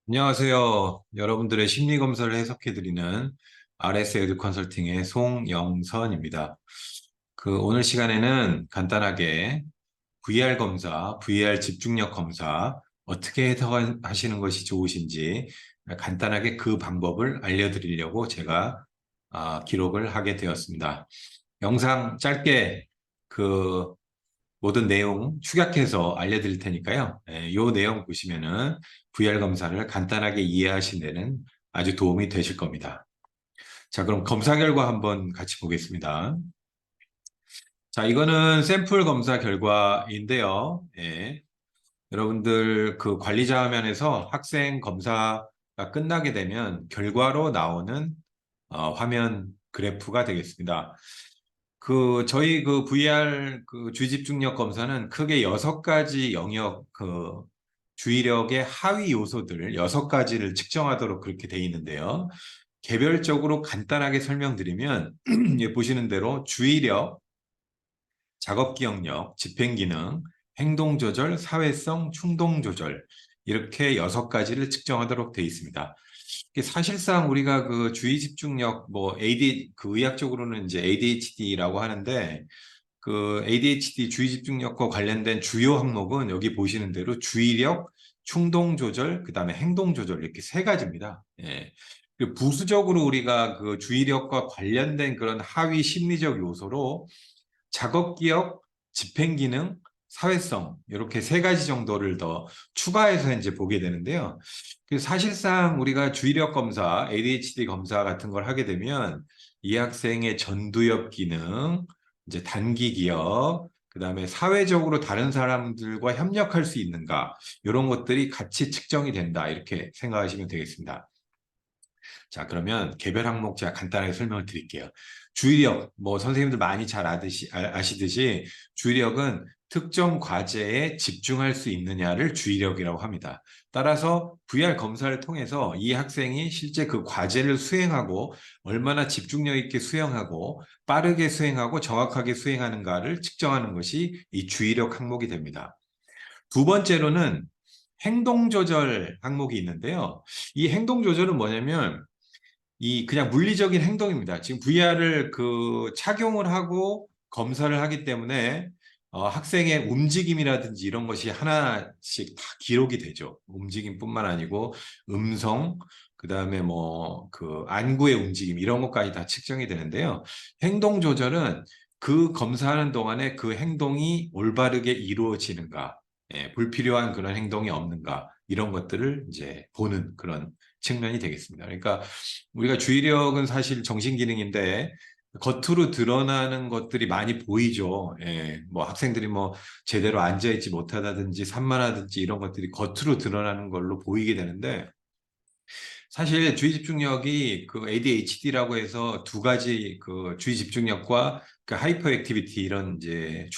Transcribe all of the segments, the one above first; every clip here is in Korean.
안녕하세요. 여러분들의 심리 검사를 해석해드리는 RS 에듀 컨설팅의 송영선입니다. 오늘 시간에는 간단하게 VR 검사, VR 집중력 검사 어떻게 해석하시는 것이 좋으신지 간단하게 그 방법을 알려드리려고 제가 기록을 하게 되었습니다. 영상 짧게 그 모든 내용 축약해서 알려드릴 테니까요. 이 내용 보시면은 VR 검사를 간단하게 이해하신 데는 아주 도움이 되실 겁니다. 자, 그럼 검사 결과 한번 같이 보겠습니다. 자, 이거는 샘플 검사 결과인데요. 여러분들 그 관리자 화면에서 학생 검사가 끝나게 되면 결과로 나오는 화면 그래프가 되겠습니다. 저희 VR 주의 집중력 검사는 크게 6가지 영역 주의력의 하위 요소들 6가지를 측정하도록 그렇게 돼 있는데요. 개별적으로 간단하게 설명드리면 예, 보시는 대로 주의력, 작업 기억력, 집행 기능, 행동 조절, 사회성, 충동 조절 이렇게 6가지를 측정하도록 돼 있습니다. 사실상 우리가 그 주의 집중력 의학적으로는 이제 ADHD라고 하는데 그 ADHD 주의 집중력과 관련된 주요 항목은 여기 보시는 대로 주의력, 충동 조절, 그다음에 행동 조절 이렇게 3가지입니다. 예. 그리고 부수적으로 우리가 그 주의력과 관련된 그런 하위 심리적 요소로 작업 기억, 집행 기능, 사회성 이렇게 3가지 정도를 더 추가해서 이제 보게 되는데요. 사실상 우리가 주의력 검사, ADHD 검사 같은 걸 하게 되면 이 학생의 전두엽 기능, 이제 단기 기억, 그다음에 사회적으로 다른 사람들과 협력할 수 있는가 이런 것들이 같이 측정이 된다 이렇게 생각하시면 되겠습니다. 자, 그러면 개별 항목 제가 간단하게 설명을 드릴게요. 주의력, 뭐 선생님들 많이 잘 아시듯이 주의력은 특정 과제에 집중할 수 있느냐를 주의력이라고 합니다. 따라서 VR 검사를 통해서 이 학생이 실제 그 과제를 수행하고 얼마나 집중력 있게 수행하고 빠르게 수행하고 정확하게 수행하는가를 측정하는 것이 이 주의력 항목이 됩니다. 두 번째로는 행동 조절 항목이 있는데요. 이 행동 조절은 뭐냐면 그냥 물리적인 행동입니다. 지금 VR을 착용을 하고 검사를 하기 때문에 학생의 움직임이라든지 이런 것이 하나씩 다 기록이 되죠. 움직임뿐만 아니고 음성, 그다음에 뭐 안구의 움직임 이런 것까지 다 측정이 되는데요. 행동 조절은 그 검사하는 동안에 그 행동이 올바르게 이루어지는가, 불필요한 그런 행동이 없는가 이런 것들을 이제 보는 그런 측면이 되겠습니다. 그러니까 우리가 주의력은 사실 정신기능인데 겉으로 드러나는 것들이 많이 보이죠. 뭐 학생들이 뭐 제대로 앉아있지 못하다든지 산만하든지 이런 것들이 겉으로 드러나는 걸로 보이게 되는데 사실 주의 집중력이 ADHD라고 해서 2가지 주의 집중력과 하이퍼 액티비티 이런 이제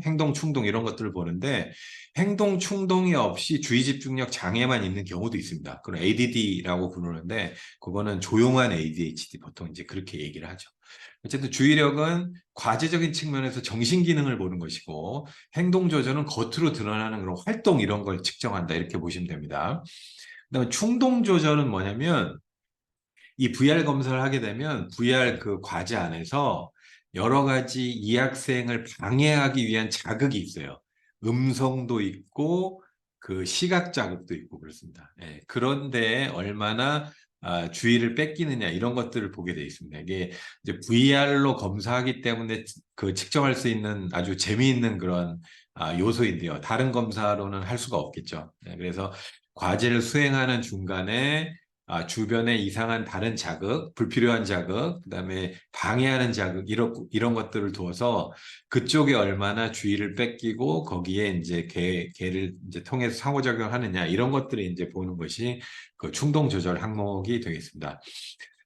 행동 충동 이런 것들을 보는데 행동 충동이 없이 주의 집중력 장애만 있는 경우도 있습니다. 그걸 ADD라고 부르는데 그거는 조용한 ADHD 보통 이제 그렇게 얘기를 하죠. 어쨌든 주의력은 과제적인 측면에서 정신 기능을 보는 것이고 행동 조절은 겉으로 드러나는 그런 활동 이런 걸 측정한다 이렇게 보시면 됩니다. 그다음에 충동 조절은 뭐냐면 이 VR 검사를 하게 되면 VR 그 과제 안에서 여러 가지 이 학생을 방해하기 위한 자극이 있어요. 음성도 있고 시각 자극도 있고 그렇습니다. 그런데 얼마나 주의를 뺏기느냐 이런 것들을 보게 돼 있습니다. 이게 이제 VR로 검사하기 때문에 측정할 수 있는 아주 재미있는 그런 요소인데요. 다른 검사로는 할 수가 없겠죠. 그래서 과제를 수행하는 중간에 주변에 이상한 다른 자극, 불필요한 자극, 그다음에 방해하는 자극 이런 것들을 두어서 그쪽에 얼마나 주의를 뺏기고 거기에 이제 걔를 이제 통해서 상호작용하느냐 이런 것들을 이제 보는 것이 그 충동 조절 항목이 되겠습니다.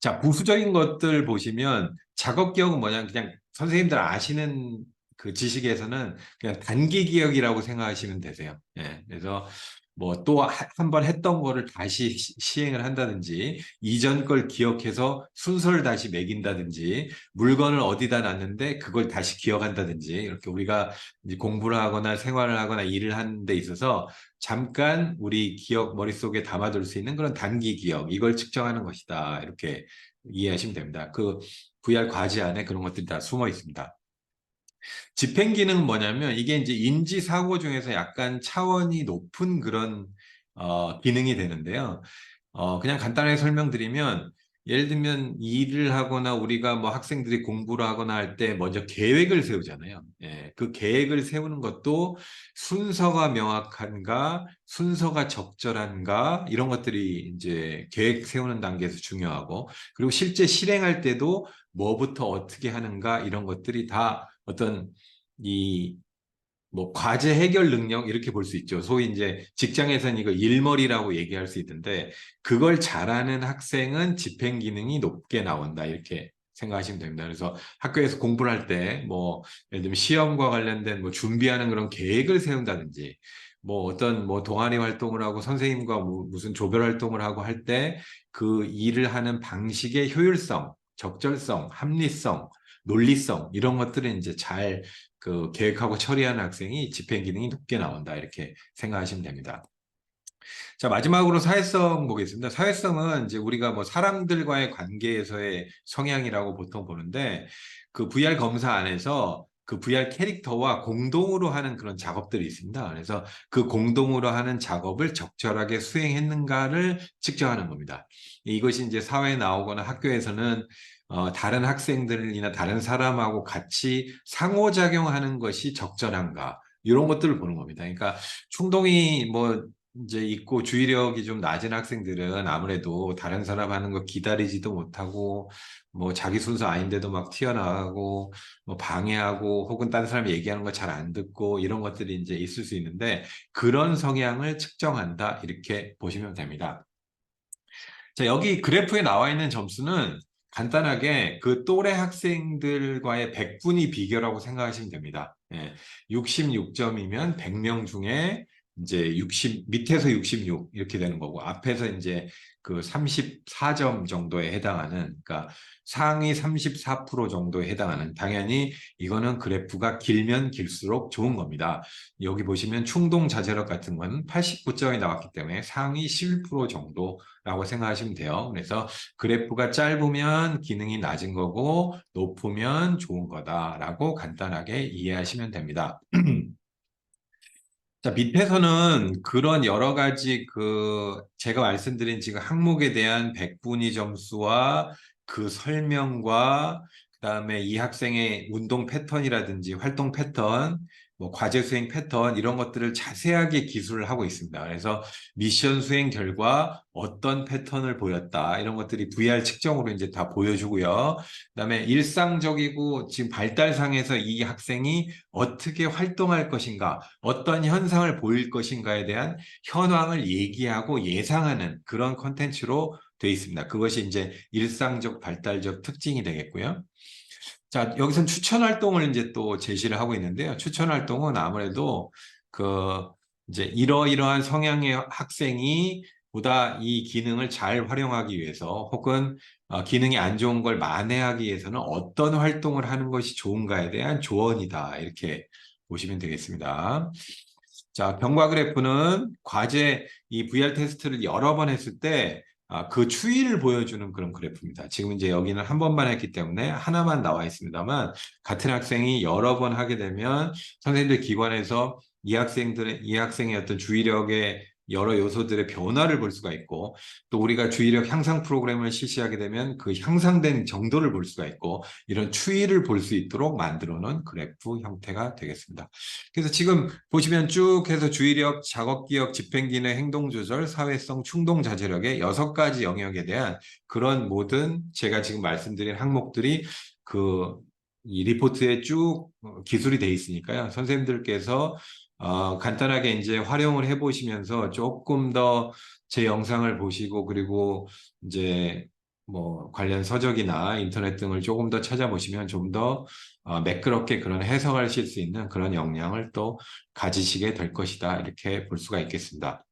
자, 부수적인 것들 보시면 작업 기억은 뭐냐 그냥 선생님들 아시는 그 지식에서는 그냥 단기 기억이라고 생각하시면 되세요. 그래서 뭐 또 한 번 했던 거를 다시 시행을 한다든지, 이전 걸 기억해서 순서를 다시 매긴다든지, 물건을 어디다 놨는데 그걸 다시 기억한다든지, 이렇게 우리가 이제 공부를 하거나 생활을 하거나 일을 하는 데 있어서 잠깐 우리 기억 머릿속에 담아둘 수 있는 그런 단기 기억, 이걸 측정하는 것이다. 이렇게 이해하시면 됩니다. 그 VR 과제 안에 그런 것들이 다 숨어 있습니다. 집행 기능은 뭐냐면 이게 이제 인지 사고 중에서 약간 차원이 높은 그런 기능이 되는데요. 그냥 간단하게 설명드리면, 예를 들면 일을 하거나 우리가 뭐 학생들이 공부를 하거나 할 때 먼저 계획을 세우잖아요. 예, 그 계획을 세우는 것도 순서가 명확한가, 순서가 적절한가, 이런 것들이 이제 계획 세우는 단계에서 중요하고, 그리고 실제 실행할 때도 뭐부터 어떻게 하는가, 이런 것들이 다 어떤 이 뭐 과제 해결 능력 이렇게 볼 수 있죠. 소위 이제 직장에서는 이거 일머리라고 얘기할 수 있는데, 그걸 잘하는 학생은 집행 기능이 높게 나온다 이렇게 생각하시면 됩니다. 그래서 학교에서 공부를 할 때 뭐 예를 들면 시험과 관련된 뭐 준비하는 그런 계획을 세운다든지, 뭐 어떤 뭐 동아리 활동을 하고 선생님과 무슨 조별 활동을 하고 할 때 그 일을 하는 방식의 효율성, 적절성, 합리성, 논리성, 이런 것들은 이제 잘 그 계획하고 처리하는 학생이 집행 기능이 높게 나온다 이렇게 생각하시면 됩니다. 자, 마지막으로 사회성 보겠습니다. 사회성은 이제 우리가 뭐 사람들과의 관계에서의 성향이라고 보통 보는데, 그 VR 검사 안에서 그 VR 캐릭터와 공동으로 하는 그런 작업들이 있습니다. 그래서 그 공동으로 하는 작업을 적절하게 수행했는가를 측정하는 겁니다. 이것이 이제 사회에 나오거나 학교에서는 다른 학생들이나 다른 사람하고 같이 상호작용하는 것이 적절한가, 이런 것들을 보는 겁니다. 그러니까 충동이 뭐 이제 있고 주의력이 좀 낮은 학생들은 아무래도 다른 사람 하는 거 기다리지도 못하고, 뭐 자기 순서 아닌데도 막 튀어나가고, 뭐 방해하고, 혹은 다른 사람이 얘기하는 거 잘 안 듣고, 이런 것들이 이제 있을 수 있는데, 그런 성향을 측정한다 이렇게 보시면 됩니다. 자, 여기 그래프에 나와 있는 점수는 간단하게 그 또래 학생들과의 백분위 비교라고 생각하시면 됩니다. 예, 66점이면 100명 중에 이제 60, 밑에서 66 이렇게 되는 거고, 앞에서 이제 그 34점 정도에 해당하는, 그러니까 상위 34% 정도에 해당하는, 당연히 이거는 그래프가 길면 길수록 좋은 겁니다. 여기 보시면 충동 자제력 같은 건 89점이 나왔기 때문에 상위 11% 정도라고 생각하시면 돼요. 그래서 그래프가 짧으면 기능이 낮은 거고 높으면 좋은 거다라고 간단하게 이해하시면 됩니다. 자, 밑에서는 그런 여러 가지 그 제가 말씀드린 지금 항목에 대한 백분위 점수와 그 설명과, 그다음에 이 학생의 운동 패턴이라든지 활동 패턴, 뭐 과제 수행 패턴, 이런 것들을 자세하게 기술을 하고 있습니다. 그래서 미션 수행 결과 어떤 패턴을 보였다, 이런 것들이 VR 측정으로 이제 다 보여주고요. 그다음에 일상적이고 지금 발달상에서 이 학생이 어떻게 활동할 것인가, 어떤 현상을 보일 것인가에 대한 현황을 얘기하고 예상하는 그런 컨텐츠로 되어 있습니다. 그것이 이제 일상적 발달적 특징이 되겠고요. 자, 여기선 추천 활동을 이제 또 제시를 하고 있는데요. 추천 활동은 아무래도 그 이제 이러이러한 성향의 학생이 보다 이 기능을 잘 활용하기 위해서, 혹은 기능이 안 좋은 걸 만회하기 위해서는 어떤 활동을 하는 것이 좋은가에 대한 조언이다. 이렇게 보시면 되겠습니다. 자, 경과 그래프는 과제 이 VR 테스트를 여러 번 했을 때 그 추이를 보여주는 그런 그래프입니다. 지금 이제 여기는 한 번만 했기 때문에 하나만 나와 있습니다만, 같은 학생이 여러 번 하게 되면 선생님들 기관에서 이 학생의 어떤 주의력의 여러 요소들의 변화를 볼 수가 있고, 또 우리가 주의력 향상 프로그램을 실시하게 되면 그 향상된 정도를 볼 수가 있고, 이런 추이를 볼 수 있도록 만들어 놓은 그래프 형태가 되겠습니다. 그래서 지금 보시면 쭉 해서 주의력, 작업기억, 집행기능, 행동조절, 사회성, 충동자제력의 6가지 영역에 대한 그런 모든 제가 지금 말씀드린 항목들이 그 이 리포트에 쭉 기술이 돼 있으니까요. 선생님들께서 간단하게 이제 활용을 해보시면서 조금 더 제 영상을 보시고, 그리고 이제 뭐 관련 서적이나 인터넷 등을 조금 더 찾아보시면 좀 더 매끄럽게 그런 해석하실 수 있는 그런 역량을 또 가지시게 될 것이다. 이렇게 볼 수가 있겠습니다.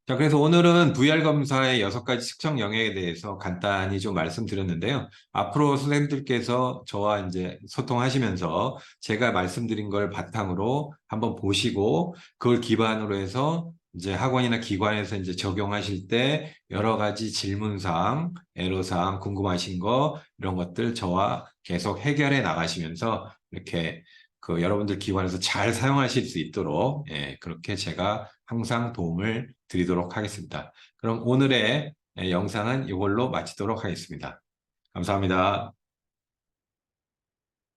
자, 그래서 오늘은 VR 검사의 6가지 측정 영역에 대해서 간단히 좀 말씀드렸는데요. 앞으로 선생님들께서 저와 이제 소통하시면서 제가 말씀드린 걸 바탕으로 한번 보시고 그걸 기반으로 해서 이제 학원이나 기관에서 이제 적용하실 때 여러 가지 질문사항, 애로사항, 궁금하신 거 이런 것들 저와 계속 해결해 나가시면서 이렇게 그 여러분들 기관에서 잘 사용하실 수 있도록 그렇게 제가 항상 도움을 드리도록 하겠습니다. 그럼 오늘의 영상은 이걸로 마치도록 하겠습니다. 감사합니다.